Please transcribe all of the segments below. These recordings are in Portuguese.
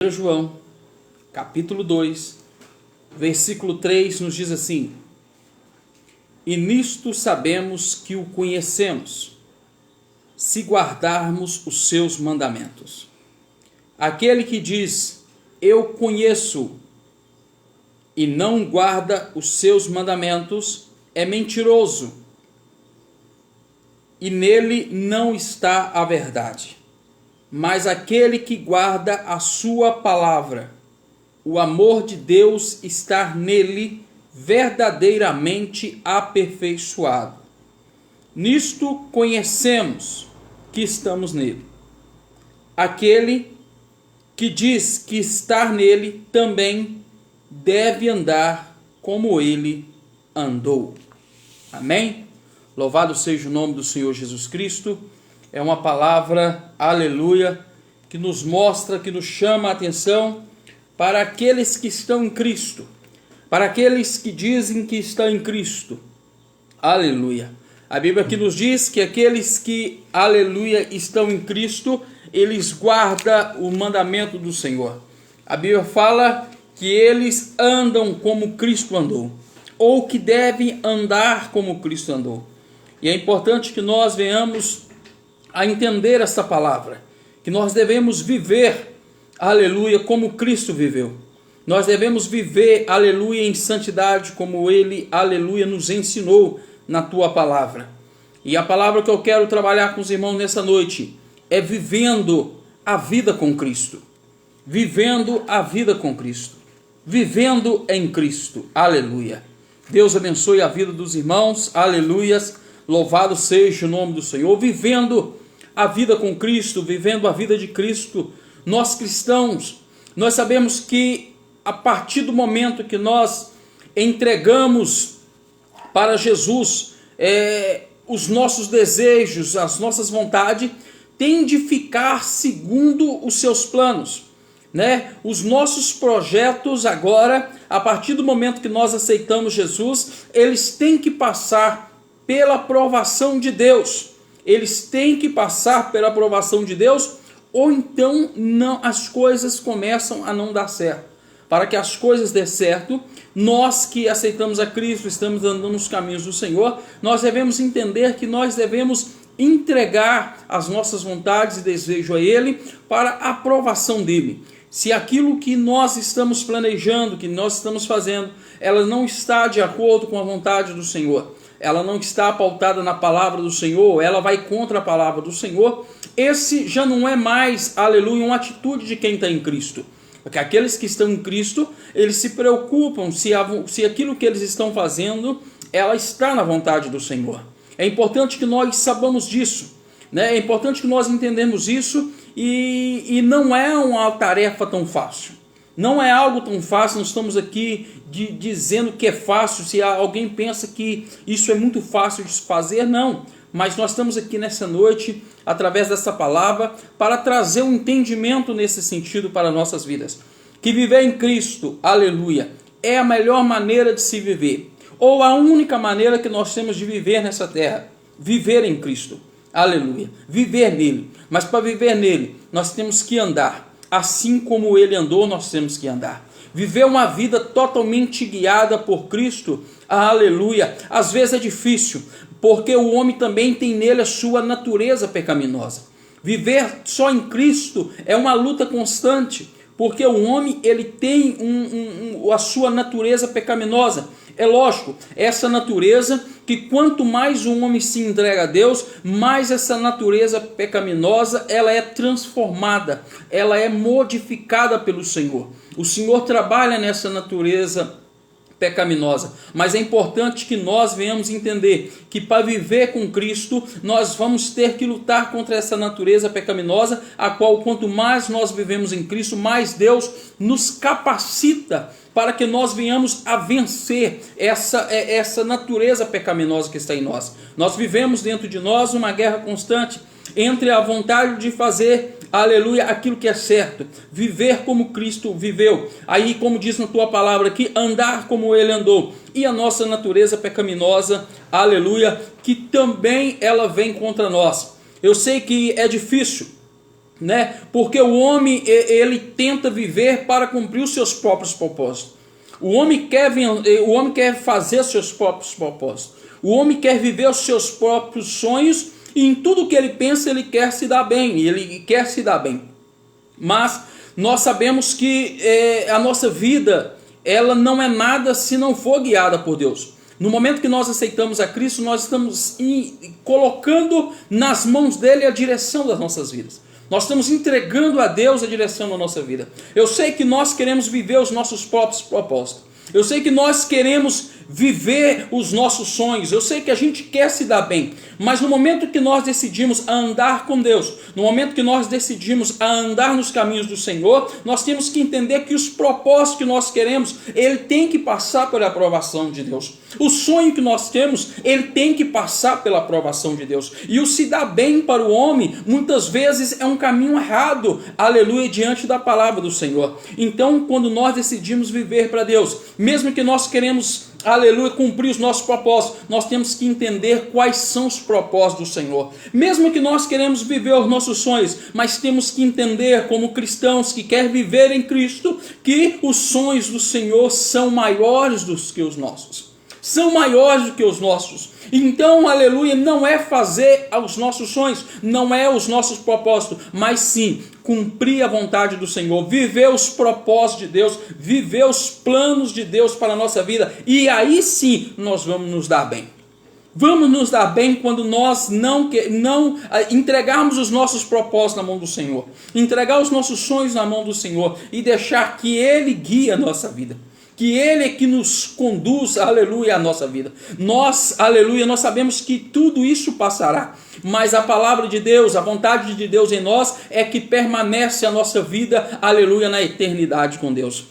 João, capítulo 2, versículo 3 nos diz assim: E nisto sabemos que o conhecemos, se guardarmos os seus mandamentos. Aquele que diz, eu conheço, e não guarda os seus mandamentos, é mentiroso, e nele não está a verdade. Mas aquele que guarda a sua palavra, o amor de Deus está nele verdadeiramente aperfeiçoado. Nisto conhecemos que estamos nele. Aquele que diz que estar nele também deve andar como ele andou. Amém? Louvado seja o nome do Senhor Jesus Cristo. É uma palavra, aleluia, que nos mostra, que nos chama a atenção para aqueles que estão em Cristo, para aqueles que dizem que estão em Cristo. Aleluia. A Bíblia aqui nos diz que aqueles que, aleluia, estão em Cristo, eles guardam o mandamento do Senhor. A Bíblia fala que eles andam como Cristo andou, ou que devem andar como Cristo andou. E é importante que nós venhamos a entender essa palavra, que nós devemos viver, aleluia, como Cristo viveu. Nós devemos viver, aleluia, em santidade, como Ele, aleluia, nos ensinou na Tua palavra. E a palavra que eu quero trabalhar com os irmãos nessa noite é vivendo a vida com Cristo. Vivendo a vida com Cristo. Vivendo em Cristo, aleluia. Deus abençoe a vida dos irmãos, aleluias. Louvado seja o nome do Senhor. Vivendo a vida com Cristo, vivendo a vida de Cristo. Nós cristãos, nós sabemos que a partir do momento que nós entregamos para Jesus os nossos desejos, as nossas vontades, tem de ficar segundo os seus planos, né? Os nossos projetos agora, a partir do momento que nós aceitamos Jesus, eles têm que passar pela aprovação de Deus. Eles têm que passar pela aprovação de Deus, ou então não, as coisas começam a não dar certo. Para que as coisas dê certo, nós que aceitamos a Cristo, estamos andando nos caminhos do Senhor, nós devemos entender que nós devemos entregar as nossas vontades e desejos a Ele para a aprovação dEle. Se aquilo que nós estamos planejando, que nós estamos fazendo, ela não está de acordo com a vontade do Senhor, ela não está pautada na palavra do Senhor, ela vai contra a palavra do Senhor, esse já não é mais, aleluia, uma atitude de quem está em Cristo. Porque aqueles que estão em Cristo, eles se preocupam se aquilo que eles estão fazendo, ela está na vontade do Senhor. É importante que nós saibamos disso, né? É importante que nós entendamos isso, e não é uma tarefa tão fácil. Não é algo tão fácil, não estamos aqui dizendo que é fácil, se alguém pensa que isso é muito fácil de se fazer, não. Mas nós estamos aqui nessa noite, através dessa palavra, para trazer um entendimento nesse sentido para nossas vidas. Que viver em Cristo, aleluia, é a melhor maneira de se viver. Ou a única maneira que nós temos de viver nessa terra. Viver em Cristo, aleluia, viver nele. Mas para viver nele, nós temos que andar. Assim como ele andou, nós temos que andar. Viver uma vida totalmente guiada por Cristo, aleluia, às vezes é difícil, porque o homem também tem nele a sua natureza pecaminosa. Viver só em Cristo é uma luta constante, porque o homem ele tem a sua natureza pecaminosa. É lógico, essa natureza que quanto mais o homem se entrega a Deus, mais essa natureza pecaminosa ela é transformada, ela é modificada pelo Senhor. O Senhor trabalha nessa natureza pecaminosa, mas é importante que nós venhamos entender que para viver com Cristo, nós vamos ter que lutar contra essa natureza pecaminosa, a qual quanto mais nós vivemos em Cristo, mais Deus nos capacita para que nós venhamos a vencer essa natureza pecaminosa que está em nós. Nós vivemos dentro de nós uma guerra constante entre a vontade de fazer, aleluia, aquilo que é certo, viver como Cristo viveu, aí como diz na tua palavra aqui, andar como ele andou, e a nossa natureza pecaminosa, aleluia, que também ela vem contra nós. Eu sei que é difícil, né? Porque o homem, ele tenta viver para cumprir os seus próprios propósitos. O homem quer fazer seus próprios propósitos. O homem quer viver os seus próprios sonhos, e em tudo que ele pensa, ele quer se dar bem, Mas nós sabemos que a nossa vida, ela não é nada se não for guiada por Deus. No momento que nós aceitamos a Cristo, nós estamos colocando nas mãos dele a direção das nossas vidas. Nós estamos entregando a Deus a direção da nossa vida. Eu sei que nós queremos viver os nossos próprios propósitos. Eu sei que nós queremos viver os nossos sonhos. Eu sei que a gente quer se dar bem. Mas no momento que nós decidimos a andar com Deus, no momento que nós decidimos a andar nos caminhos do Senhor, nós temos que entender que os propósitos que nós queremos, ele tem que passar pela aprovação de Deus. O sonho que nós temos, ele tem que passar pela aprovação de Deus. E o se dar bem para o homem, muitas vezes é um caminho errado, aleluia, diante da palavra do Senhor. Então, quando nós decidimos viver para Deus, mesmo que nós queremos, aleluia, cumprir os nossos propósitos, nós temos que entender quais são os propósitos do Senhor. Mesmo que nós queremos viver os nossos sonhos, mas temos que entender, como cristãos que querem viver em Cristo, que os sonhos do Senhor são maiores do que os nossos. São maiores do que os nossos. Então, aleluia, não é fazer os nossos sonhos, não é os nossos propósitos, mas sim cumprir a vontade do Senhor, viver os propósitos de Deus, viver os planos de Deus para a nossa vida, e aí sim nós vamos nos dar bem. Vamos nos dar bem quando nós não entregarmos os nossos propósitos na mão do Senhor, entregar os nossos sonhos na mão do Senhor e deixar que Ele guie a nossa vida. Que Ele é que nos conduz, aleluia, a nossa vida. Nós, aleluia, nós sabemos que tudo isso passará. Mas a palavra de Deus, a vontade de Deus em nós é que permanece a nossa vida, aleluia, na eternidade com Deus.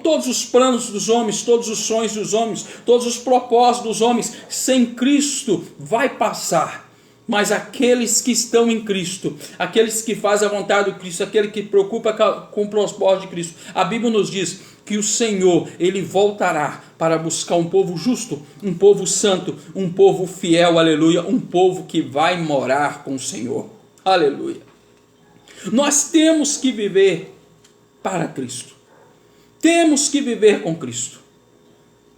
Todos os planos dos homens, todos os sonhos dos homens, todos os propósitos dos homens, sem Cristo, vai passar. Mas aqueles que estão em Cristo, aqueles que fazem a vontade do Cristo, aquele que preocupa com o propósito de Cristo, a Bíblia nos diz que o Senhor, Ele voltará para buscar um povo justo, um povo santo, um povo fiel, aleluia, um povo que vai morar com o Senhor, aleluia. Nós temos que viver para Cristo, temos que viver com Cristo,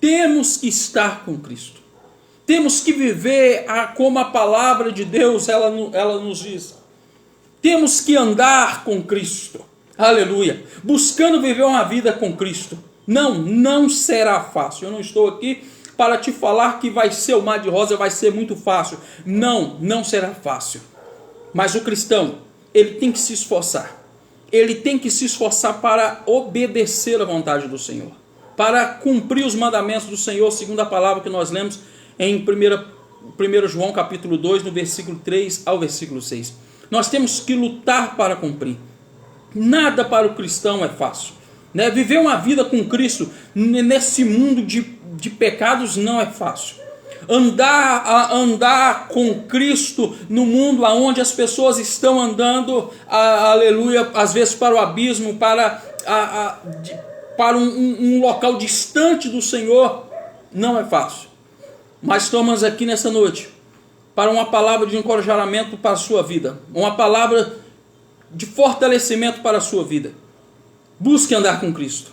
temos que estar com Cristo, temos que viver como a palavra de Deus ela nos diz, temos que andar com Cristo. Aleluia, buscando viver uma vida com Cristo. Não será fácil. Eu não estou aqui para te falar que vai ser o mar de rosa, vai ser muito fácil. Não será fácil. Mas o cristão, ele tem que se esforçar. Ele tem que se esforçar para obedecer à vontade do Senhor, para cumprir os mandamentos do Senhor, segundo a palavra que nós lemos em 1 João capítulo 2, no versículo 3 ao versículo 6. Nós temos que lutar para cumprir. Nada para o cristão é fácil, né? Viver uma vida com Cristo nesse mundo de pecados não é fácil. Andar com Cristo no mundo onde as pessoas estão andando, aleluia, às vezes para o abismo, para um local distante do Senhor, não é fácil. Mas estamos aqui nessa noite para uma palavra de encorajamento para a sua vida, uma palavra de fortalecimento para a sua vida. Busque andar com Cristo.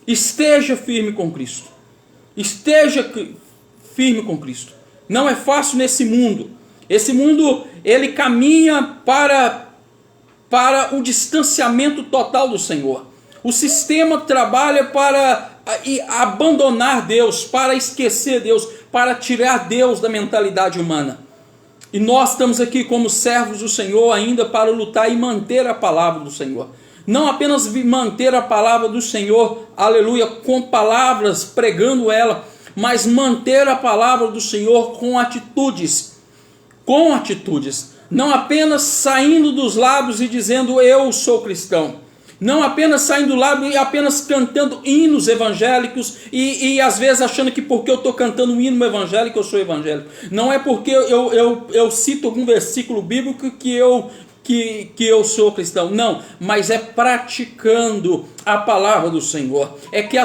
Esteja firme com Cristo. Esteja firme com Cristo. Não é fácil nesse mundo. Esse mundo, ele caminha para o distanciamento total do Senhor. O sistema trabalha para abandonar Deus, para esquecer Deus, para tirar Deus da mentalidade humana. E nós estamos aqui como servos do Senhor ainda para lutar e manter a palavra do Senhor. Não apenas manter a palavra do Senhor, aleluia, com palavras, pregando ela, mas manter a palavra do Senhor com atitudes. Com atitudes. Não apenas saindo dos lábios e dizendo eu sou cristão. Não apenas saindo do lábio e apenas cantando hinos evangélicos e às vezes achando que porque eu estou cantando um hino evangélico eu sou evangélico. Não é porque eu cito algum versículo bíblico que eu sou cristão. Não, mas é praticando a palavra do Senhor. É que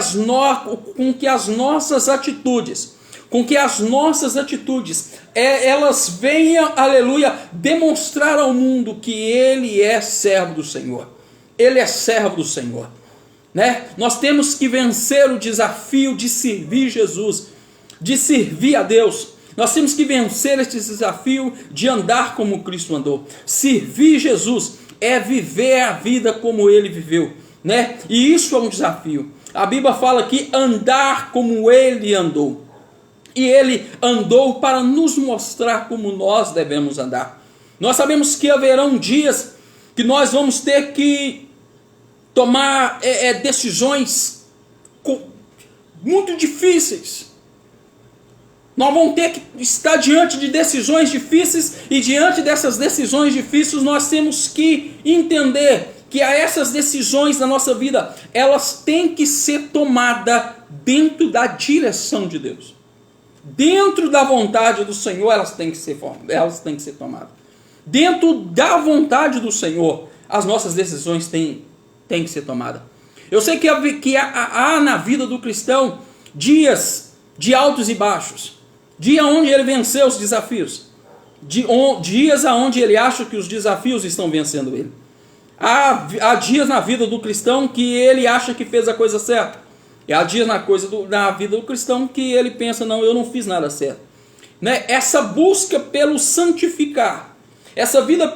com que as nossas atitudes, com que as nossas atitudes, elas venham, aleluia, demonstrar ao mundo que ele é servo do Senhor. Ele é servo do Senhor, né? Nós temos que vencer o desafio de servir Jesus, de servir a Deus. Nós temos que vencer este desafio de andar como Cristo andou. Servir Jesus é viver a vida como ele viveu, né? E isso é um desafio. A Bíblia fala que andar como ele andou. E ele andou para nos mostrar como nós devemos andar. Nós sabemos que haverão dias que nós vamos ter que tomar decisões muito difíceis. Nós vamos ter que estar diante de decisões difíceis, e diante dessas decisões difíceis nós temos que entender que essas decisões da nossa vida, elas têm que ser tomadas dentro da direção de Deus. Dentro da vontade do Senhor, elas têm que ser tomadas. Dentro da vontade do Senhor, as nossas decisões têm que ser tomadas. Eu sei que há na vida do cristão dias de altos e baixos. Dia onde ele venceu os desafios. Dias onde ele acha que os desafios estão vencendo ele. Há dias na vida do cristão que ele acha que fez a coisa certa. E há dias na vida do cristão que ele pensa, não, eu não fiz nada certo. Né? Essa busca pelo santificar, essa vida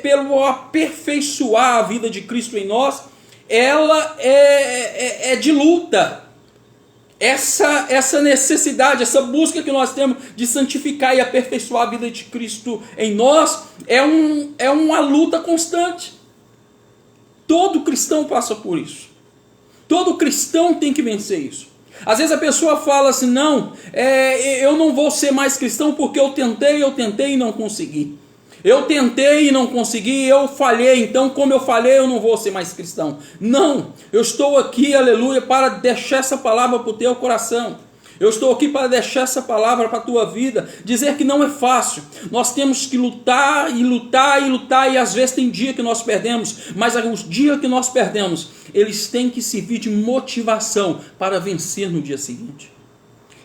pelo aperfeiçoar a vida de Cristo em nós, ela é de luta. Essa necessidade, essa busca que nós temos de santificar e aperfeiçoar a vida de Cristo em nós, é uma luta constante. Todo cristão passa por isso. Todo cristão tem que vencer isso. Às vezes a pessoa fala assim, não, eu não vou ser mais cristão porque eu tentei e não consegui. Eu tentei e não consegui, eu falhei, então como eu falhei eu não vou ser mais cristão. Não, eu estou aqui, aleluia, para deixar essa palavra para o teu coração. Eu estou aqui para deixar essa palavra para a tua vida, dizer que não é fácil. Nós temos que lutar e lutar e lutar, e às vezes tem dia que nós perdemos, mas os dias que nós perdemos, eles têm que servir de motivação para vencer no dia seguinte.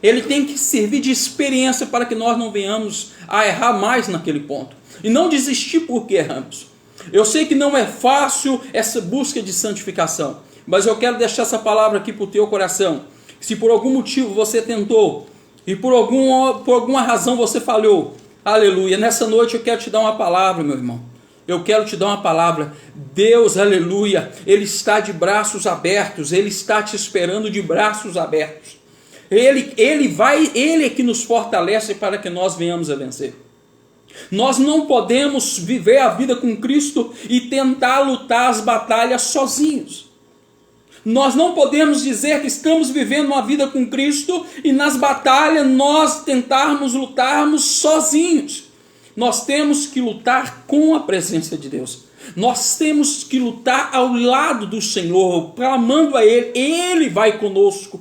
Ele tem que servir de experiência para que nós não venhamos a errar mais naquele ponto. E não desistir porque erramos. Eu sei que não é fácil essa busca de santificação, mas eu quero deixar essa palavra aqui para o teu coração. Se por algum motivo você tentou e por alguma razão você falhou, aleluia, nessa noite eu quero te dar uma palavra, meu irmão. Eu quero te dar uma palavra. Deus, aleluia, Ele está de braços abertos, Ele está te esperando de braços abertos. Ele é que nos fortalece para que nós venhamos a vencer. Nós não podemos viver a vida com Cristo e tentar lutar as batalhas sozinhos. Nós não podemos dizer que estamos vivendo uma vida com Cristo e nas batalhas nós lutarmos sozinhos. Nós temos que lutar com a presença de Deus. Nós temos que lutar ao lado do Senhor, clamando a Ele. Ele vai conosco.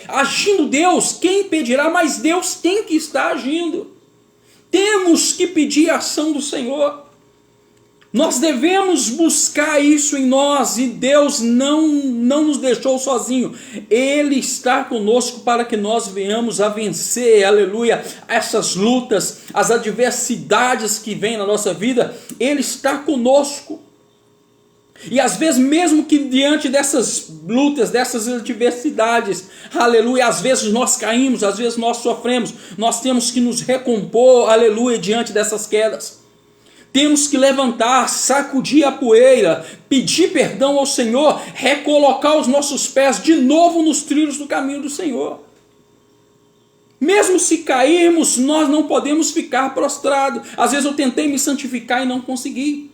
Agindo Deus, quem impedirá? Mas Deus tem que estar agindo. Temos que pedir a ação do Senhor. Nós devemos buscar isso em nós, e Deus não nos deixou sozinho. Ele está conosco para que nós venhamos a vencer, aleluia, essas lutas, as adversidades que vêm na nossa vida. Ele está conosco. E às vezes, mesmo que diante dessas lutas, dessas adversidades, aleluia, às vezes nós caímos, às vezes nós sofremos, nós temos que nos recompor, aleluia, diante dessas quedas. Temos que levantar, sacudir a poeira, pedir perdão ao Senhor, recolocar os nossos pés de novo nos trilhos do caminho do Senhor. Mesmo se cairmos, nós não podemos ficar prostrados. Às vezes eu tentei me santificar e não consegui.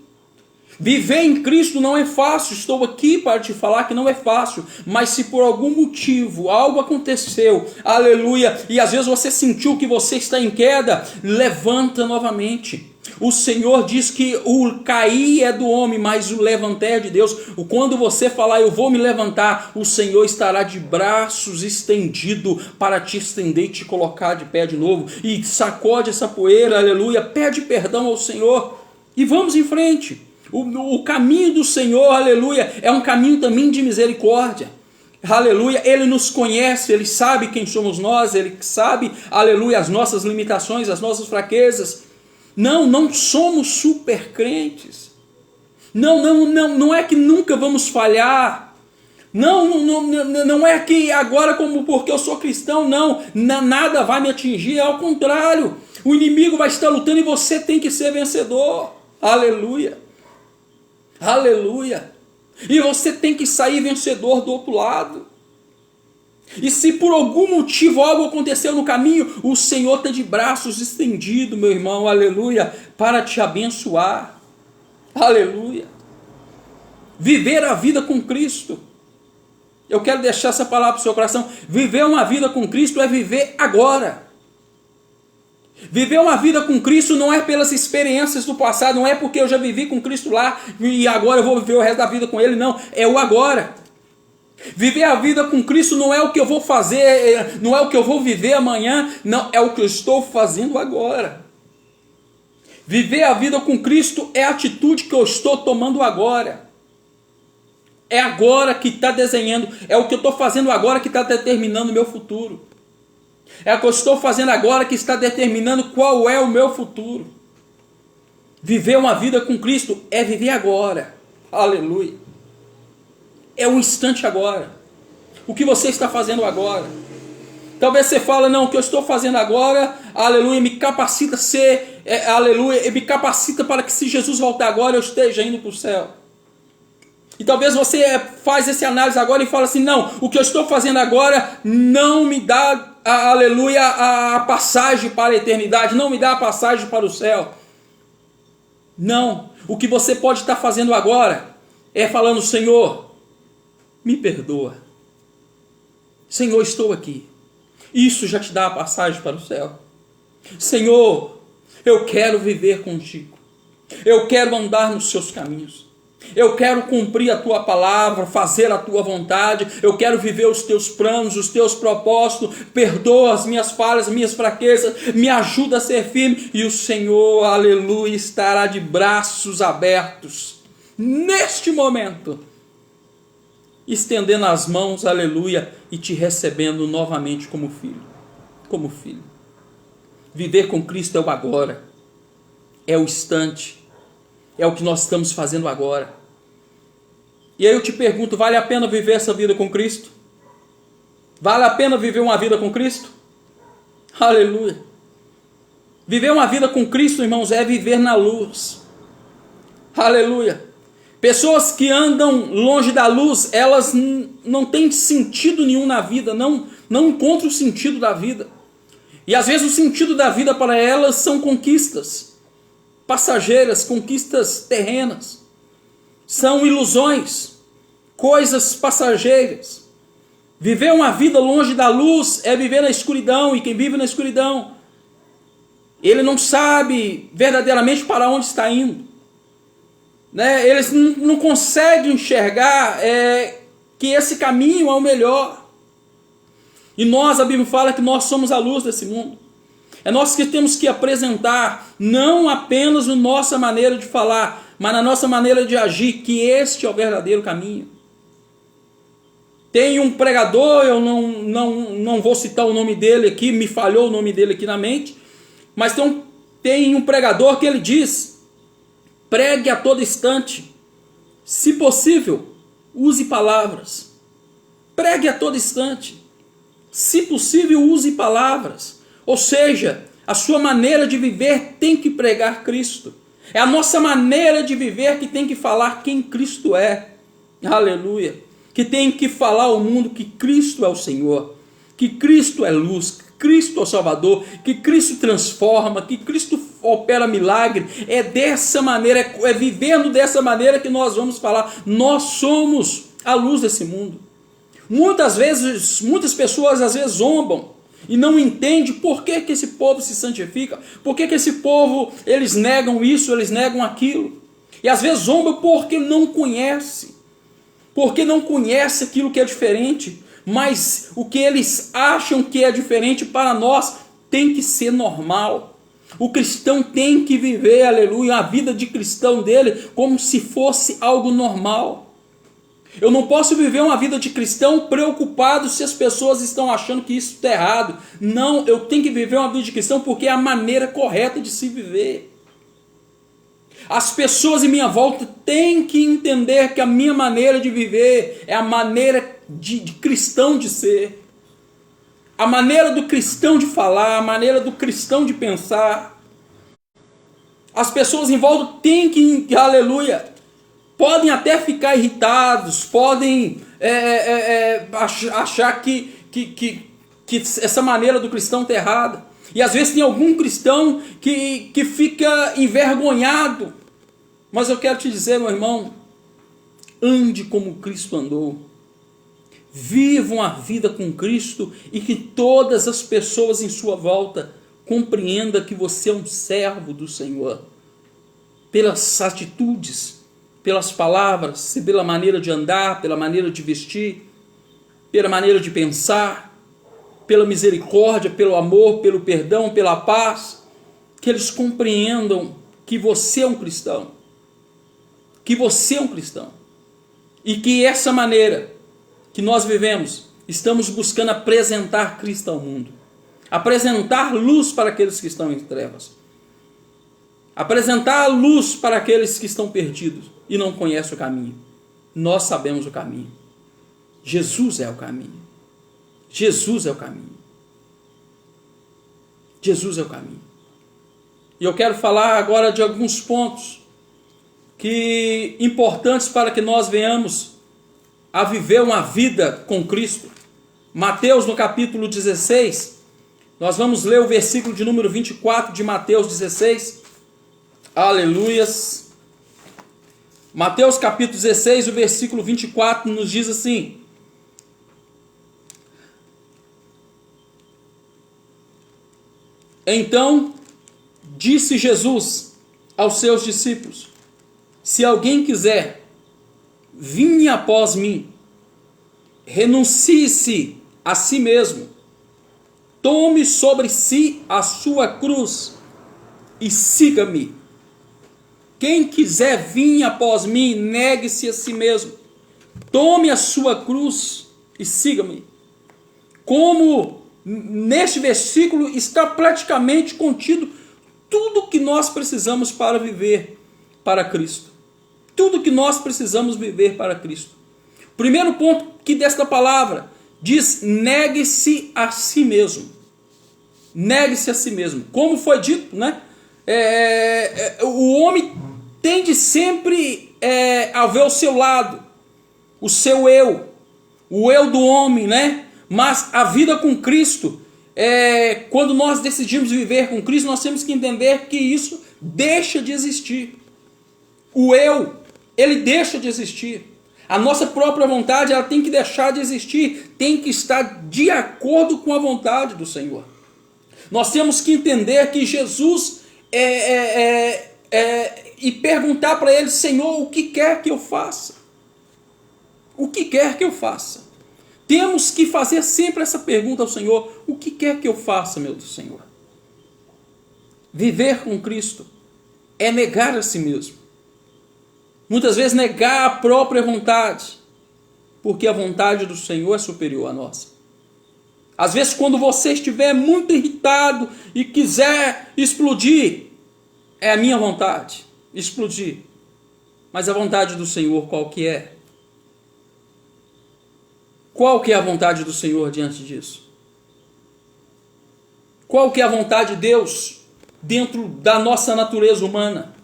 Viver em Cristo não é fácil, estou aqui para te falar que não é fácil, mas se por algum motivo algo aconteceu, aleluia, e às vezes você sentiu que você está em queda, levanta novamente. O Senhor diz que o cair é do homem, mas o levantar é de Deus. Quando você falar, eu vou me levantar, o Senhor estará de braços estendidos para te estender e te colocar de pé de novo. E sacode essa poeira, aleluia, pede perdão ao Senhor e vamos em frente. O caminho do Senhor, aleluia, é um caminho também de misericórdia. aleluia, ele nos conhece, ele sabe quem somos nós, ele sabe, aleluia, as nossas limitações, as nossas fraquezas. Não somos super crentes. Não é que nunca vamos falhar. Não é que agora, como porque eu sou cristão, nada vai me atingir, ao contrário, o inimigo vai estar lutando e você tem que ser vencedor, aleluia, aleluia, e você tem que sair vencedor do outro lado. E se por algum motivo algo aconteceu no caminho, o Senhor está de braços estendidos, meu irmão, aleluia, para te abençoar, aleluia. Viver a vida com Cristo, eu quero deixar essa palavra para o seu coração. Viver uma vida com Cristo é viver agora. Viver uma vida com Cristo não é pelas experiências do passado, não é porque eu já vivi com Cristo lá e agora eu vou viver o resto da vida com Ele, não, é o agora. Viver a vida com Cristo não é o que eu vou fazer, não é o que eu vou viver amanhã, não, é o que eu estou fazendo agora. Viver a vida com Cristo é a atitude que eu estou tomando agora. É agora que está desenhando, é o que eu estou fazendo agora que está determinando o meu futuro. É o que eu estou fazendo agora que está determinando qual é o meu futuro. Viver uma vida com Cristo é viver agora. Aleluia. É um instante agora. O que você está fazendo agora? Talvez você fale, não, o que eu estou fazendo agora, aleluia, me capacita a ser, aleluia, me capacita para que se Jesus voltar agora eu esteja indo para o céu. E talvez você faz essa análise agora e fala assim, não, o que eu estou fazendo agora não me dá, aleluia, a passagem para a eternidade, não me dá a passagem para o céu. Não, o que você pode estar fazendo agora é falando, Senhor, me perdoa. Senhor, estou aqui. Isso já te dá a passagem para o céu. Senhor, eu quero viver contigo. Eu quero andar nos seus caminhos. Eu quero cumprir a tua palavra, fazer a tua vontade. Eu quero viver os teus planos, os teus propósitos. Perdoa as minhas falhas, as minhas fraquezas. Me ajuda a ser firme. E o Senhor, aleluia, estará de braços abertos. Neste momento, estendendo as mãos, aleluia, e te recebendo novamente como filho. Como filho. Viver com Cristo é o agora. É o instante. É o que nós estamos fazendo agora. E aí eu te pergunto, vale a pena viver essa vida com Cristo? Vale a pena viver uma vida com Cristo? Aleluia. Viver uma vida com Cristo, irmãos, é viver na luz. Aleluia. Pessoas que andam longe da luz, elas não têm sentido nenhum na vida, não encontram o sentido da vida. E às vezes o sentido da vida para elas são conquistas passageiras, conquistas terrenas, são ilusões, coisas passageiras. Viver uma vida longe da luz é viver na escuridão, e quem vive na escuridão, ele não sabe verdadeiramente para onde está indo, né? Eles não conseguem enxergar que esse caminho é o melhor. E nós, a Bíblia fala que nós somos a luz desse mundo. É nós que temos que apresentar, não apenas na nossa maneira de falar, mas na nossa maneira de agir, que este é o verdadeiro caminho. Tem um pregador, eu não vou citar o nome dele aqui, me falhou o nome dele aqui na mente, mas tem um pregador que ele diz, pregue a todo instante, se possível, use palavras. Pregue a todo instante, se possível, use palavras. Ou seja, a sua maneira de viver tem que pregar Cristo. É a nossa maneira de viver que tem que falar quem Cristo é. Aleluia. Que tem que falar ao mundo que Cristo é o Senhor. Que Cristo é luz. Que Cristo é o Salvador. Que Cristo transforma. Que Cristo opera milagre. É dessa maneira, é vivendo dessa maneira que nós vamos falar. Nós somos a luz desse mundo. Muitas pessoas às vezes zombam e não entende por que esse povo se santifica, por que esse povo, eles negam isso, eles negam aquilo. E às vezes zomba porque não conhece aquilo que é diferente, mas o que eles acham que é diferente para nós tem que ser normal. O cristão tem que viver, aleluia, a vida de cristão dele como se fosse algo normal. Eu não posso viver uma vida de cristão preocupado se as pessoas estão achando que isso está errado. Não, eu tenho que viver uma vida de cristão porque é a maneira correta de se viver. As pessoas em minha volta têm que entender que a minha maneira de viver é a maneira de cristão de ser. A maneira do cristão de falar, a maneira do cristão de pensar. As pessoas em volta têm que, aleluia, podem até ficar irritados, podem achar que essa maneira do cristão está errada. E às vezes tem algum cristão que fica envergonhado. Mas eu quero te dizer, meu irmão, ande como Cristo andou. Vivam a vida com Cristo e que todas as pessoas em sua volta compreendam que você é um servo do Senhor. Pelas atitudes, pelas palavras, pela maneira de andar, pela maneira de vestir, pela maneira de pensar, pela misericórdia, pelo amor, pelo perdão, pela paz, que eles compreendam que você é um cristão. Que você é um cristão. E que essa maneira que nós vivemos, estamos buscando apresentar Cristo ao mundo. Apresentar luz para aqueles que estão em trevas. Apresentar luz para aqueles que estão perdidos e não conhecem o caminho. Nós sabemos o caminho. Jesus é o caminho. Jesus é o caminho. Jesus é o caminho. E eu quero falar agora de alguns pontos importantes para que nós venhamos a viver uma vida com Cristo. Mateus, no capítulo 16, nós vamos ler o versículo de número 24 de Mateus 16. Aleluias. Mateus capítulo 16, o versículo 24 nos diz assim: Então disse Jesus aos seus discípulos: Se alguém quiser vir após mim, renuncie-se a si mesmo, tome sobre si a sua cruz e siga-me. Quem quiser vir após mim, negue-se a si mesmo, tome a sua cruz e siga-me. Como neste versículo está praticamente contido tudo que nós precisamos para viver para Cristo. Tudo que nós precisamos viver para Cristo. Primeiro ponto que desta palavra diz: negue-se a si mesmo. Negue-se a si mesmo. Como foi dito, né? O homem tende sempre a ver o seu lado, o seu eu, o eu do homem, né? Mas a vida com Cristo, quando nós decidimos viver com Cristo, nós temos que entender que isso deixa de existir. O eu, ele deixa de existir. A nossa própria vontade, ela tem que deixar de existir, tem que estar de acordo com a vontade do Senhor. Nós temos que entender que Jesus e perguntar para ele: Senhor, o que quer que eu faça? O que quer que eu faça? Temos que fazer sempre essa pergunta ao Senhor: o que quer que eu faça, meu Senhor? Viver com Cristo é negar a si mesmo. Muitas vezes negar a própria vontade, porque a vontade do Senhor é superior à nossa. Às vezes, quando você estiver muito irritado e quiser explodir, é a minha vontade explodir. Mas a vontade do Senhor qual que é? Qual que é a vontade do Senhor diante disso? Qual que é a vontade de Deus dentro da nossa natureza humana?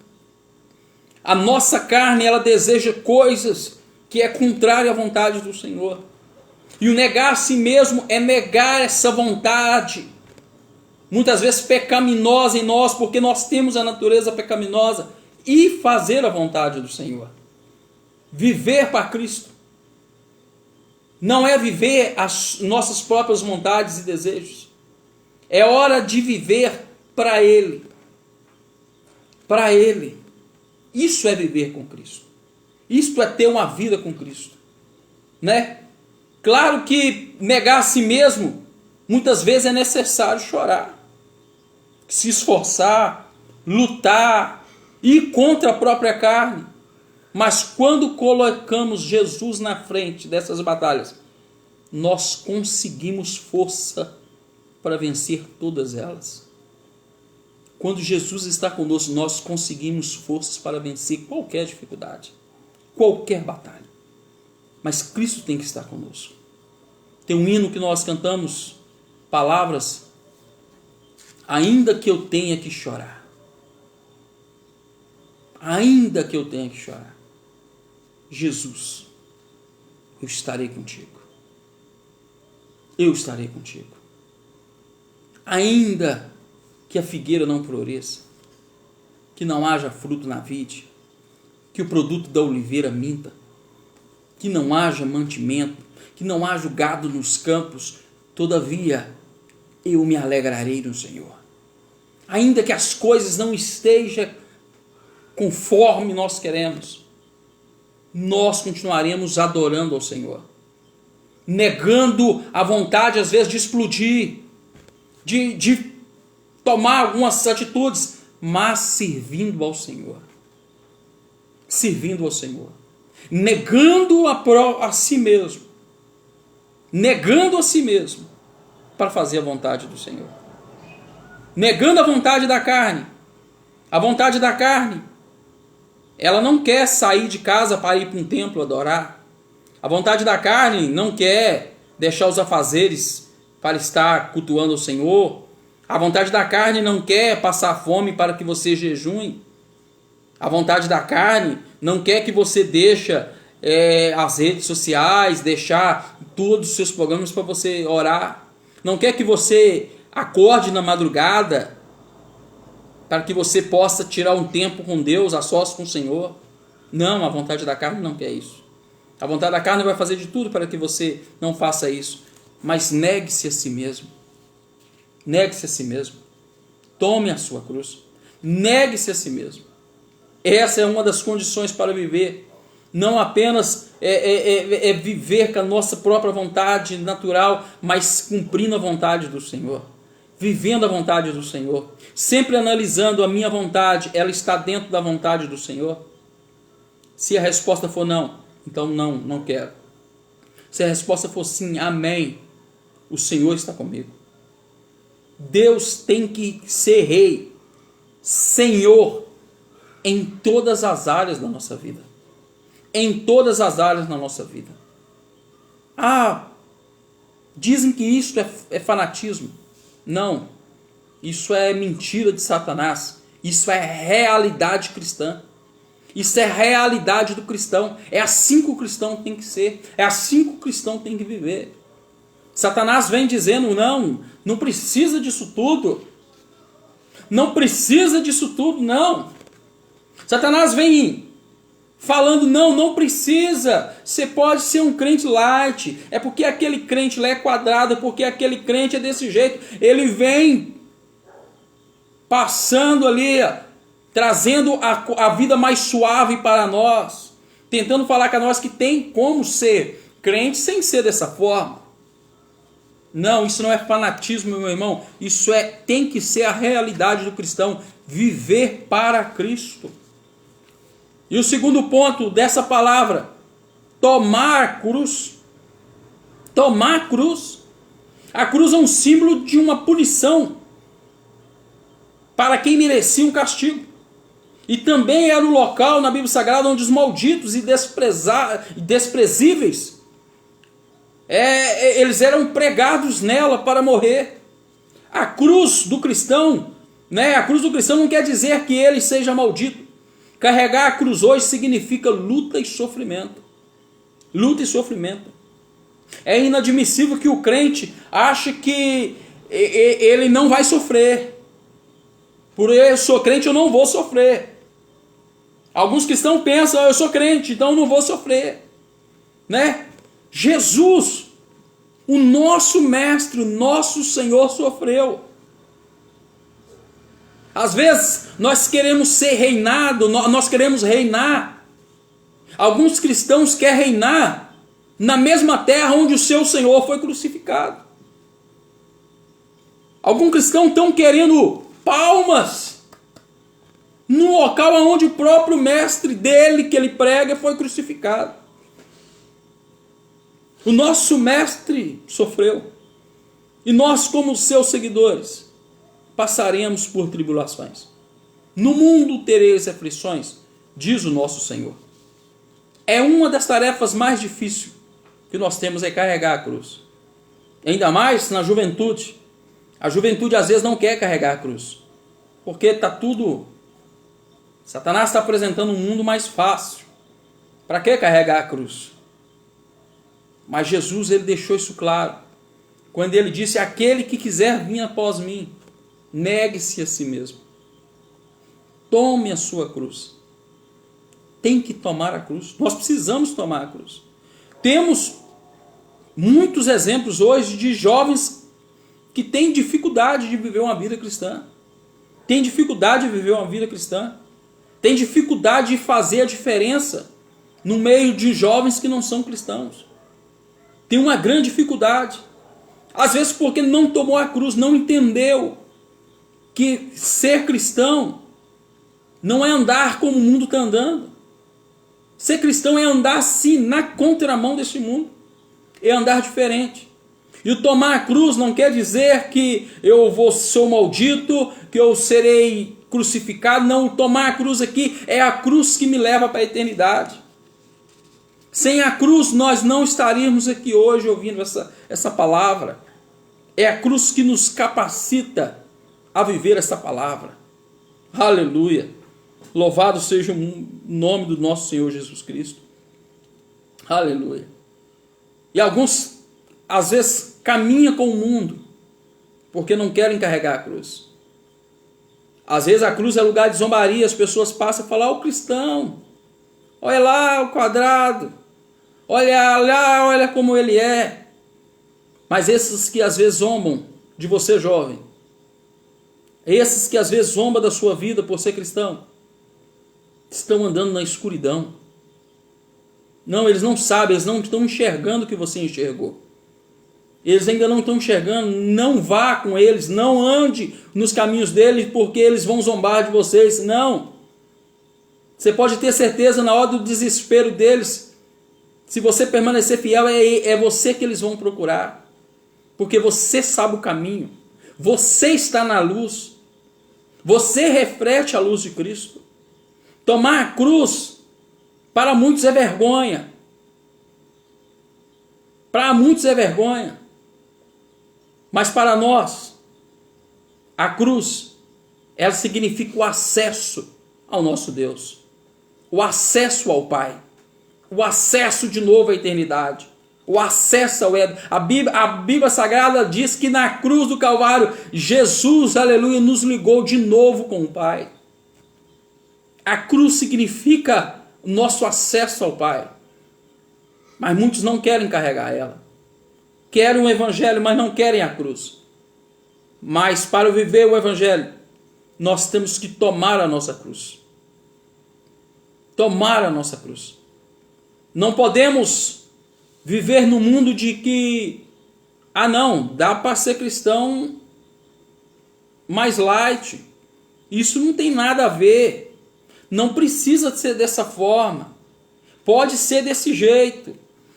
A nossa carne, ela deseja coisas que é contrária à vontade do Senhor. E o negar a si mesmo é negar essa vontade, muitas vezes pecaminosa em nós, porque nós temos a natureza pecaminosa, e fazer a vontade do Senhor. Viver para Cristo não é viver as nossas próprias vontades e desejos. É hora de viver para Ele. Para Ele. Isso é viver com Cristo. Isto é ter uma vida com Cristo. Né? Claro que negar a si mesmo, muitas vezes é necessário chorar, se esforçar, lutar, ir contra a própria carne. Mas quando colocamos Jesus na frente dessas batalhas, nós conseguimos força para vencer todas elas. Quando Jesus está conosco, nós conseguimos forças para vencer qualquer dificuldade, qualquer batalha. Mas Cristo tem que estar conosco. Tem um hino que nós cantamos, palavras, ainda que eu tenha que chorar. Ainda que eu tenha que chorar. Jesus, eu estarei contigo. Eu estarei contigo. Ainda que a figueira não floresça, que não haja fruto na vide, que o produto da oliveira minta, que não haja mantimento, que não haja gado nos campos, todavia eu me alegrarei no Senhor. Ainda que as coisas não estejam conforme nós queremos, nós continuaremos adorando ao Senhor, negando a vontade às vezes de explodir, de tomar algumas atitudes, mas servindo ao Senhor. Servindo ao Senhor. Negando a si mesmo. Negando a si mesmo para fazer a vontade do Senhor. Negando a vontade da carne. A vontade da carne, ela não quer sair de casa para ir para um templo adorar. A vontade da carne não quer deixar os afazeres para estar cultuando o Senhor. A vontade da carne não quer passar fome para que você jejue. A vontade da carne não quer que você deixe as redes sociais, deixar todos os seus programas para você orar. Não quer que você acorde na madrugada para que você possa tirar um tempo com Deus, a sós com o Senhor. Não, a vontade da carne não quer isso. A vontade da carne vai fazer de tudo para que você não faça isso. Mas negue-se a si mesmo. Negue-se a si mesmo. Tome a sua cruz. Negue-se a si mesmo. Essa é uma das condições para viver. Não apenas viver com a nossa própria vontade natural, mas cumprindo a vontade do Senhor. Vivendo a vontade do Senhor. Sempre analisando a minha vontade, ela está dentro da vontade do Senhor? Se a resposta for não, então não quero. Se a resposta for sim, amém, o Senhor está comigo. Deus tem que ser rei, Senhor, em todas as áreas da nossa vida. Em todas as áreas da nossa vida. Dizem que isso é fanatismo. Não, isso é mentira de Satanás. Isso é realidade cristã. Isso é realidade do cristão. É assim que o cristão tem que ser. É assim que o cristão tem que viver. Satanás vem dizendo, não precisa disso tudo. Não precisa disso tudo, não. Satanás vem falando, não precisa. Você pode ser um crente light. É porque aquele crente lá é quadrado, é porque aquele crente é desse jeito. Ele vem passando ali, trazendo a vida mais suave para nós. Tentando falar com nós que tem como ser crente sem ser dessa forma. Não, isso não é fanatismo, meu irmão. Isso tem que ser a realidade do cristão. Viver para Cristo. E o segundo ponto dessa palavra, tomar cruz. Tomar cruz. A cruz é um símbolo de uma punição para quem merecia um castigo. E também era o local na Bíblia Sagrada onde os malditos e desprezíveis, eles eram pregados nela para morrer. A cruz do cristão, a cruz do cristão não quer dizer que ele seja maldito. Carregar a cruz hoje significa luta e sofrimento. Luta e sofrimento. É inadmissível que o crente ache que ele não vai sofrer. Por eu sou crente, eu não vou sofrer. Alguns cristãos pensam, eu sou crente, então eu não vou sofrer. Jesus, o nosso mestre, o nosso Senhor sofreu. Às vezes nós queremos ser reinado, nós queremos reinar. Alguns cristãos querem reinar na mesma terra onde o seu Senhor foi crucificado. Alguns cristãos estão querendo palmas no local onde o próprio mestre dele, que ele prega, foi crucificado. O nosso mestre sofreu. E nós, como seus seguidores, passaremos por tribulações. No mundo tereis aflições, diz o nosso Senhor. É uma das tarefas mais difíceis que nós temos, é carregar a cruz. Ainda mais na juventude. A juventude às vezes não quer carregar a cruz. Porque está tudo... Satanás está apresentando um mundo mais fácil. Para que carregar a cruz? Mas Jesus, ele deixou isso claro. Quando ele disse, aquele que quiser vir após mim, negue-se a si mesmo. Tome a sua cruz. Tem que tomar a cruz. Nós precisamos tomar a cruz. Temos muitos exemplos hoje de jovens que têm dificuldade de viver uma vida cristã. Têm dificuldade de viver uma vida cristã. Têm dificuldade de fazer a diferença no meio de jovens que não são cristãos. Tem uma grande dificuldade. Às vezes porque não tomou a cruz, não entendeu que ser cristão não é andar como o mundo está andando. Ser cristão é andar sim na contramão desse mundo. É andar diferente. E o tomar a cruz não quer dizer que eu sou maldito, que eu serei crucificado. Não, tomar a cruz aqui é a cruz que me leva para a eternidade. Sem a cruz nós não estaríamos aqui hoje ouvindo essa palavra. É a cruz que nos capacita a viver essa palavra. Aleluia. Louvado seja o nome do nosso Senhor Jesus Cristo. Aleluia. E alguns, às vezes, caminham com o mundo, porque não querem carregar a cruz. Às vezes a cruz é lugar de zombaria, as pessoas passam a falar, o cristão, olha lá o quadrado, olha lá, olha como ele é. Mas esses que às vezes zombam de você jovem, esses que às vezes zombam da sua vida por ser cristão, estão andando na escuridão. Não, eles não sabem, eles não estão enxergando o que você enxergou. Eles ainda não estão enxergando, não vá com eles, não ande nos caminhos deles, porque eles vão zombar de vocês. Não. Você pode ter certeza, na hora do desespero deles, se você permanecer fiel, é você que eles vão procurar. Porque você sabe o caminho. Você está na luz. Você reflete a luz de Cristo. Tomar a cruz, para muitos é vergonha. Para muitos é vergonha. Mas para nós, a cruz, ela significa o acesso ao nosso Deus. O acesso ao Pai. O acesso de novo à eternidade. O acesso ao Éden. A Bíblia Sagrada diz que na cruz do Calvário, Jesus, aleluia, nos ligou de novo com o Pai. A cruz significa o nosso acesso ao Pai. Mas muitos não querem carregar ela. Querem o Evangelho, mas não querem a cruz. Mas para viver o Evangelho, nós temos que tomar a nossa cruz. Tomar a nossa cruz. Não podemos viver no mundo de que, não, dá para ser cristão mais light. Isso não tem nada a ver. Não precisa ser dessa forma. Pode ser desse jeito.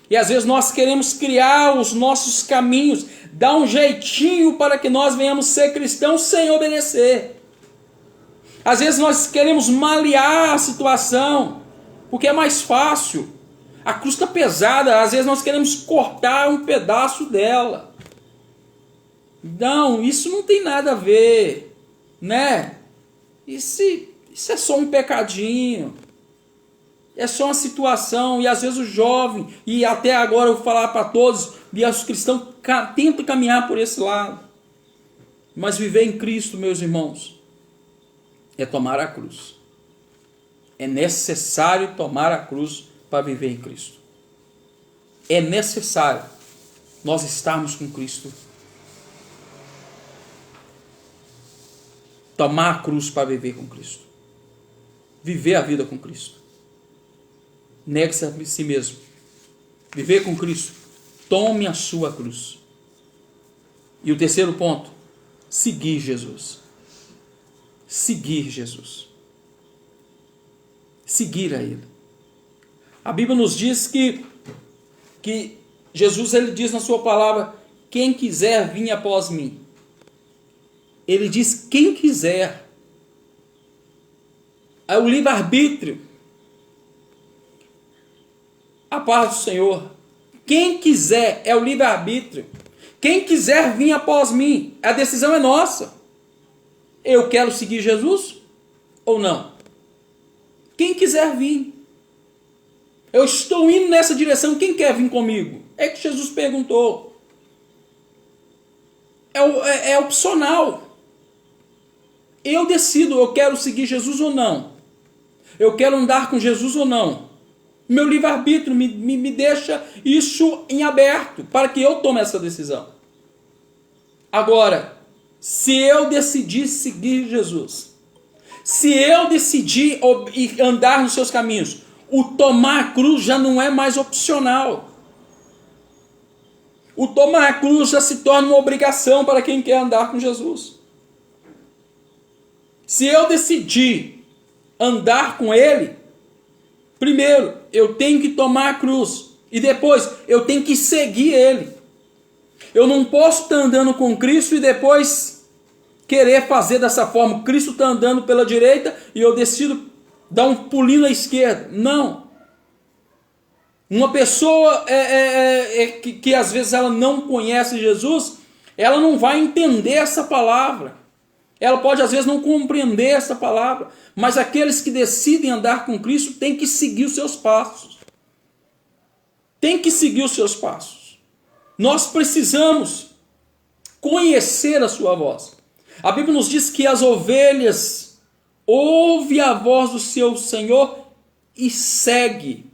E às vezes nós queremos criar os nossos caminhos, dar um jeitinho para que nós venhamos ser cristãos sem obedecer. Às vezes nós queremos malear a situação, porque é mais fácil. A cruz está pesada, às vezes nós queremos cortar um pedaço dela. Não, isso não tem nada a ver, né? Isso é só um pecadinho. É só uma situação. E às vezes o jovem, e até agora eu vou falar para todos, e os cristãos tentam caminhar por esse lado. Mas viver em Cristo, meus irmãos, é tomar a cruz. É necessário tomar a cruz para viver em Cristo. É necessário nós estarmos com Cristo. Tomar a cruz para viver com Cristo. Viver a vida com Cristo. Negue-se a si mesmo. Viver com Cristo. Tome a sua cruz. E o terceiro ponto, seguir Jesus. Seguir Jesus. seguir a Ele. A Bíblia nos diz que Jesus, ele diz na sua palavra: quem quiser vir após mim. Ele diz quem quiser. É o livre-arbítrio. A paz do Senhor. Quem quiser, é o livre-arbítrio. Quem quiser vir após mim, a decisão é nossa. Eu quero seguir Jesus ou não? Quem quiser vir. Eu estou indo nessa direção, quem quer vir comigo? É que Jesus perguntou. É opcional. Eu decido, eu quero seguir Jesus ou não. Eu quero andar com Jesus ou não. Meu livre-arbítrio me deixa isso em aberto para que eu tome essa decisão. Agora, se eu decidir seguir Jesus, se eu decidir andar nos seus caminhos, o tomar a cruz já não é mais opcional. O tomar a cruz já se torna uma obrigação para quem quer andar com Jesus. Se eu decidir andar com Ele, primeiro eu tenho que tomar a cruz e depois eu tenho que seguir Ele. Eu não posso estar andando com Cristo e depois querer fazer dessa forma. Cristo está andando pela direita e eu decido dar um pulinho à esquerda. Não. Uma pessoa que às vezes ela não conhece Jesus, ela não vai entender essa palavra. Ela pode às vezes não compreender essa palavra. Mas aqueles que decidem andar com Cristo têm que seguir os seus passos. Tem que seguir os seus passos. Nós precisamos conhecer a sua voz. A Bíblia nos diz que as ovelhas ouvem a voz do seu Senhor e segue.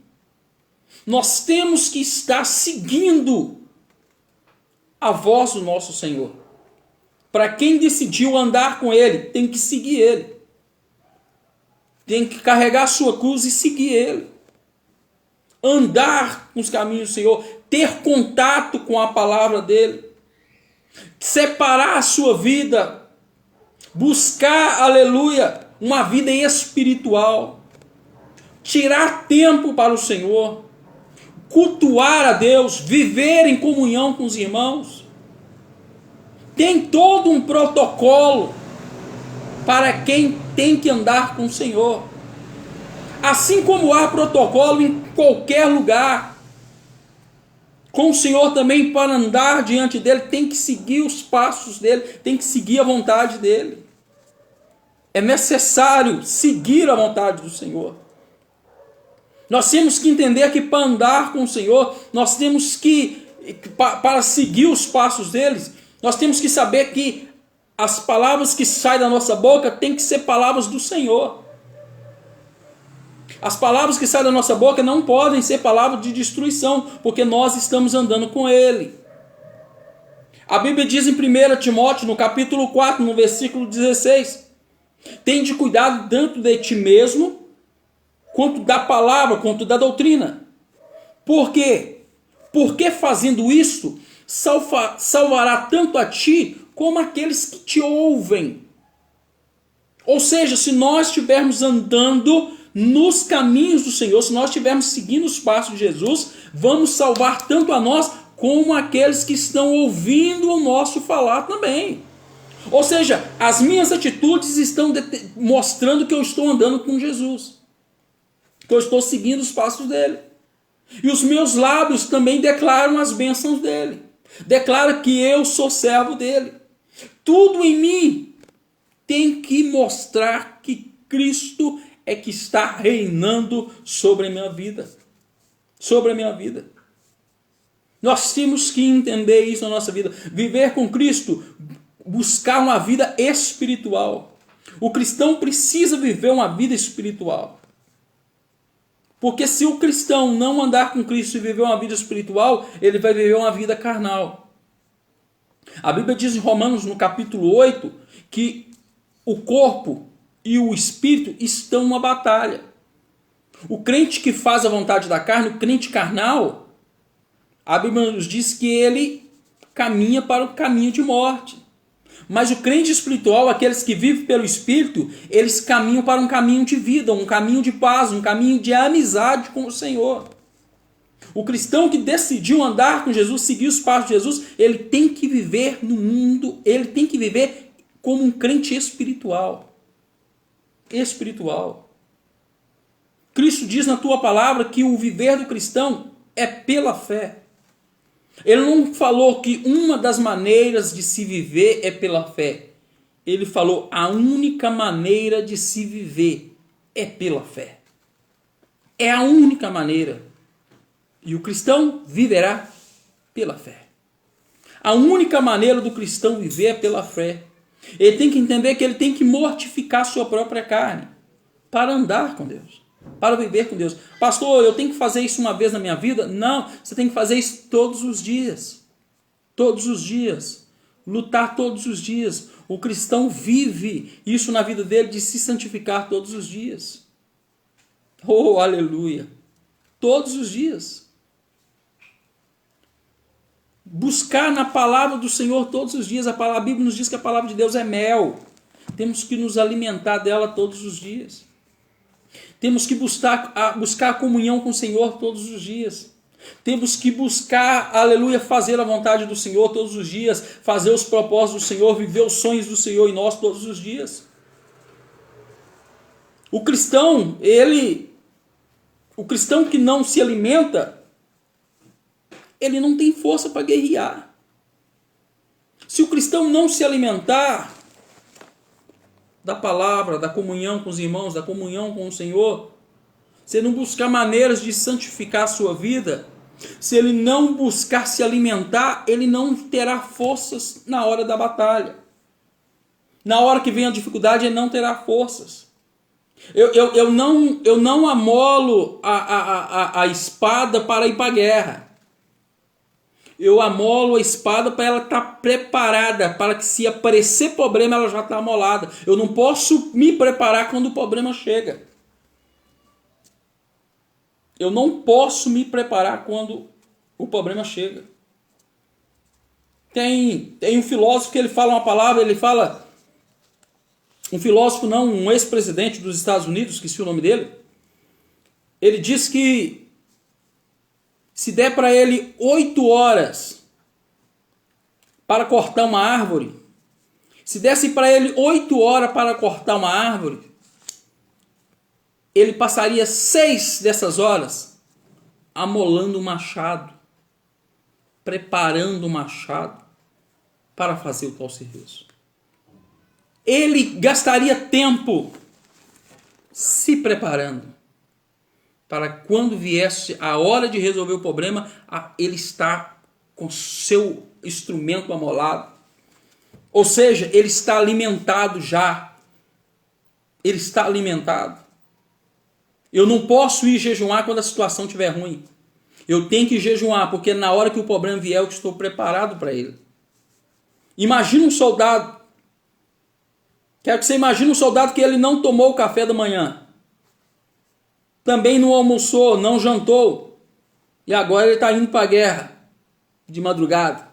Nós temos que estar seguindo a voz do nosso Senhor. Para quem decidiu andar com Ele, tem que seguir Ele. Tem que carregar a sua cruz e seguir Ele. Andar nos caminhos do Senhor, ter contato com a palavra dEle. Separar a sua vida, buscar, aleluia, uma vida espiritual. Tirar tempo para o Senhor. Cultuar a Deus, viver em comunhão com os irmãos. Tem todo um protocolo para quem tem que andar com o Senhor. Assim como há protocolo em qualquer lugar, com o Senhor também, para andar diante dele, tem que seguir os passos dele, tem que seguir a vontade dele. É necessário seguir a vontade do Senhor. Nós temos que entender que para andar com o Senhor, nós temos que, para seguir os passos deles, nós temos que saber que as palavras que saem da nossa boca têm que ser palavras do Senhor. As palavras que saem da nossa boca não podem ser palavras de destruição, porque nós estamos andando com Ele. A Bíblia diz em 1 Timóteo, no capítulo 4, no versículo 16, tende cuidado tanto de ti mesmo, quanto da palavra, quanto da doutrina. Por quê? Porque fazendo isto, salvará tanto a ti, como aqueles que te ouvem. Ou seja, se nós estivermos andando nos caminhos do Senhor, se nós estivermos seguindo os passos de Jesus, vamos salvar tanto a nós, como aqueles que estão ouvindo o nosso falar também. Ou seja, as minhas atitudes estão mostrando que eu estou andando com Jesus, que eu estou seguindo os passos dele. E os meus lábios também declaram as bênçãos dele. Declara que eu sou servo dele. Tudo em mim tem que mostrar que Cristo é que está reinando sobre a minha vida. Sobre a minha vida. Nós temos que entender isso na nossa vida. Viver com Cristo, buscar uma vida espiritual. O cristão precisa viver uma vida espiritual. Porque se o cristão não andar com Cristo e viver uma vida espiritual, ele vai viver uma vida carnal. A Bíblia diz em Romanos, no capítulo 8, que o corpo e o espírito estão numa batalha. O crente que faz a vontade da carne, o crente carnal, a Bíblia nos diz que ele caminha para o caminho de morte. Mas o crente espiritual, aqueles que vivem pelo Espírito, eles caminham para um caminho de vida, um caminho de paz, um caminho de amizade com o Senhor. O cristão que decidiu andar com Jesus, seguir os passos de Jesus, ele tem que viver no mundo, ele tem que viver como um crente espiritual. Espiritual. Cristo diz na tua palavra que o viver do cristão é pela fé. Ele não falou que uma das maneiras de se viver é pela fé. Ele falou a única maneira de se viver é pela fé. É a única maneira. E o cristão viverá pela fé. A única maneira do cristão viver é pela fé. Ele tem que entender que ele tem que mortificar sua própria carne para andar com Deus, para viver com Deus. Pastor, eu tenho que fazer isso uma vez na minha vida? Não, você tem que fazer isso todos os dias. Todos os dias. Lutar todos os dias. O cristão vive isso na vida dele de se santificar todos os dias. Oh, aleluia. Todos os dias. Buscar na palavra do Senhor todos os dias. A Bíblia nos diz que a palavra de Deus é mel. Temos que nos alimentar dela todos os dias. Temos que buscar a comunhão com o Senhor todos os dias. Temos que buscar, aleluia, fazer a vontade do Senhor todos os dias. Fazer os propósitos do Senhor, viver os sonhos do Senhor em nós todos os dias. O cristão que não se alimenta, ele não tem força para guerrear. Se o cristão não se alimentar da palavra, da comunhão com os irmãos, da comunhão com o Senhor, se ele não buscar maneiras de santificar a sua vida, se ele não buscar se alimentar, ele não terá forças na hora da batalha. Na hora que vem a dificuldade, ele não terá forças. Eu não amolo a espada para ir para a guerra. Eu amolo a espada para ela estar preparada, para que se aparecer problema ela já está amolada. Eu não posso me preparar quando o problema chega. Eu não posso me preparar quando o problema chega. Tem um filósofo que ele fala uma palavra, ele fala... Um filósofo não, um ex-presidente dos Estados Unidos, esqueci o nome dele. Ele diz que se der para ele 8 horas para cortar uma árvore, se desse para ele 8 horas para cortar uma árvore, ele passaria 6 dessas horas amolando o machado, preparando o machado para fazer o tal serviço. Ele gastaria tempo se preparando para quando viesse a hora de resolver o problema, ele está com seu instrumento amolado. Ou seja, ele está alimentado já. Ele está alimentado. Eu não posso ir jejuar quando a situação estiver ruim. Eu tenho que jejuar, porque na hora que o problema vier, eu estou preparado para ele. Imagina um soldado. Quero que você imagine um soldado que ele não tomou o café da manhã. Também não almoçou, não jantou. E agora ele está indo para a guerra de madrugada.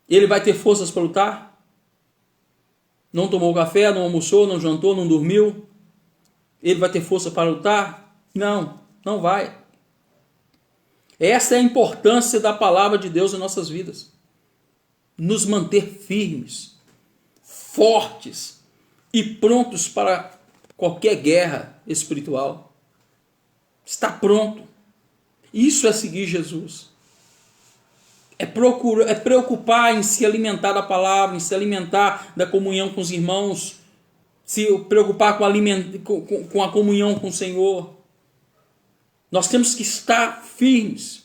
Ele vai ter forças para lutar? Não tomou café, não almoçou, não jantou, não dormiu. Ele vai ter força para lutar? Não, não vai. Essa é a importância da palavra de Deus em nossas vidas. Nos manter firmes, fortes e prontos para qualquer guerra espiritual. Está pronto. Isso é seguir Jesus. É preocupar em se alimentar da palavra, em se alimentar da comunhão com os irmãos, se preocupar com a comunhão com o Senhor. Nós temos que estar firmes.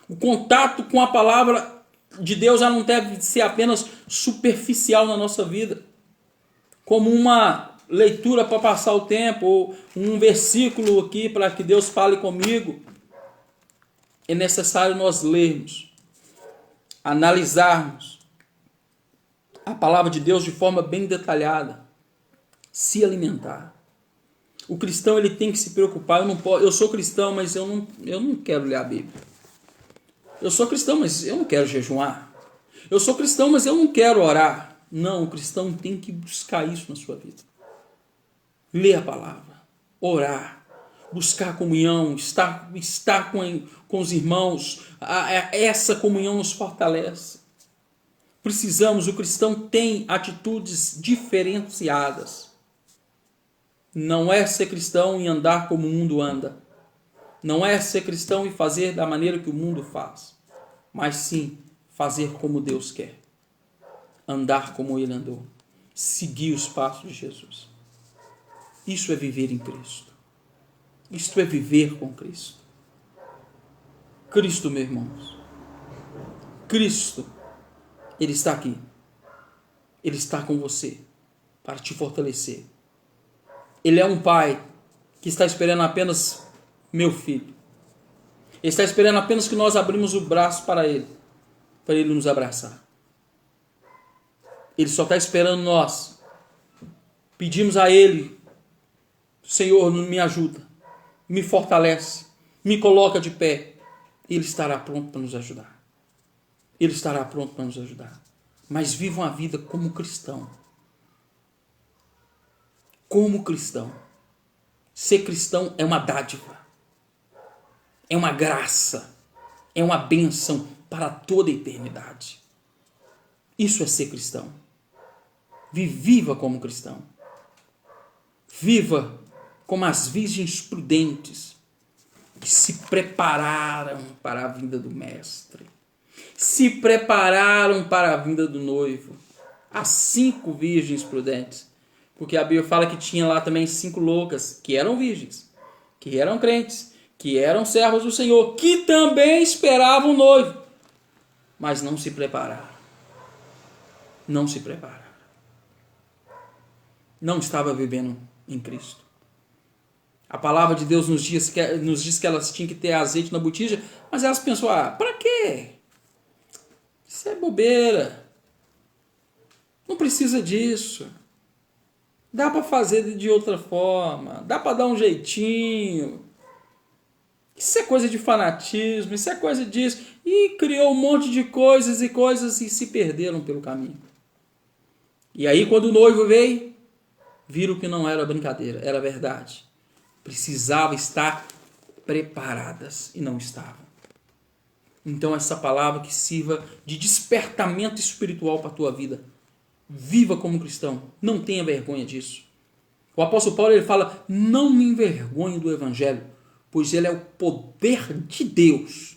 O contato com a palavra de Deus já não deve ser apenas superficial na nossa vida, como uma leitura para passar o tempo, ou um versículo aqui para que Deus fale comigo. É necessário nós lermos, analisarmos a palavra de Deus de forma bem detalhada, se alimentar. O cristão ele tem que se preocupar. Eu sou cristão, mas eu não quero ler a Bíblia. Eu sou cristão, mas eu não quero jejuar. Eu sou cristão, mas eu não quero orar. Não, o cristão tem que buscar isso na sua vida. Ler a palavra, orar, buscar comunhão, estar com os irmãos. Essa comunhão nos fortalece. Precisamos, o cristão tem atitudes diferenciadas. Não é ser cristão e andar como o mundo anda. Não é ser cristão e fazer da maneira que o mundo faz. Mas sim, fazer como Deus quer. Andar como Ele andou. Seguir os passos de Jesus. Isso é viver em Cristo. Isto é viver com Cristo. Cristo, meus irmãos. Cristo, Ele está aqui. Ele está com você para te fortalecer. Ele é um pai que está esperando apenas meu filho. Ele está esperando apenas que nós abrimos o braço para Ele nos abraçar. Ele só está esperando nós. Pedimos a Ele, Senhor, me ajuda, me fortalece, me coloca de pé. Ele estará pronto para nos ajudar. Ele estará pronto para nos ajudar. Mas vivam a vida como cristão. Como cristão. Ser cristão é uma dádiva. É uma graça. É uma bênção para toda a eternidade. Isso é ser cristão. Viva como cristão. Viva como as virgens prudentes que se prepararam para a vinda do Mestre. Se prepararam para a vinda do noivo. As 5 virgens prudentes. Porque a Bíblia fala que tinha lá também 5 loucas, que eram virgens, que eram crentes, que eram servos do Senhor, que também esperavam o noivo. Mas não se prepararam. Não se prepararam. Não estava vivendo em Cristo. A palavra de Deus nos diz que elas tinham que ter azeite na botija, mas elas pensaram, para quê? Isso é bobeira. Não precisa disso. Dá para fazer de outra forma. Dá para dar um jeitinho. Isso é coisa de fanatismo. Isso é coisa disso. E criou um monte de coisas e se perderam pelo caminho. E aí quando o noivo veio, viram que não era brincadeira, era verdade. Precisava estar preparadas e não estavam. Então essa palavra que sirva de despertamento espiritual para a tua vida. Viva como cristão, não tenha vergonha disso. O apóstolo Paulo ele fala, não me envergonhe do evangelho, pois ele é o poder de Deus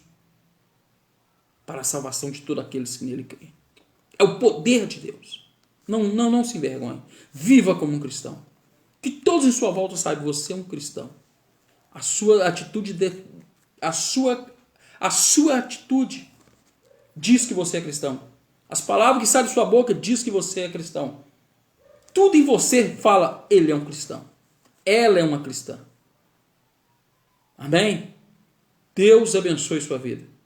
para a salvação de todos aqueles que nele creem. É o poder de Deus. Não se envergonhe. Viva como um cristão. Que todos em sua volta saibam, você é um cristão. A sua atitude diz que você é cristão. As palavras que saem de sua boca diz que você é cristão. Tudo em você fala, ele é um cristão. Ela é uma cristã. Amém? Deus abençoe sua vida.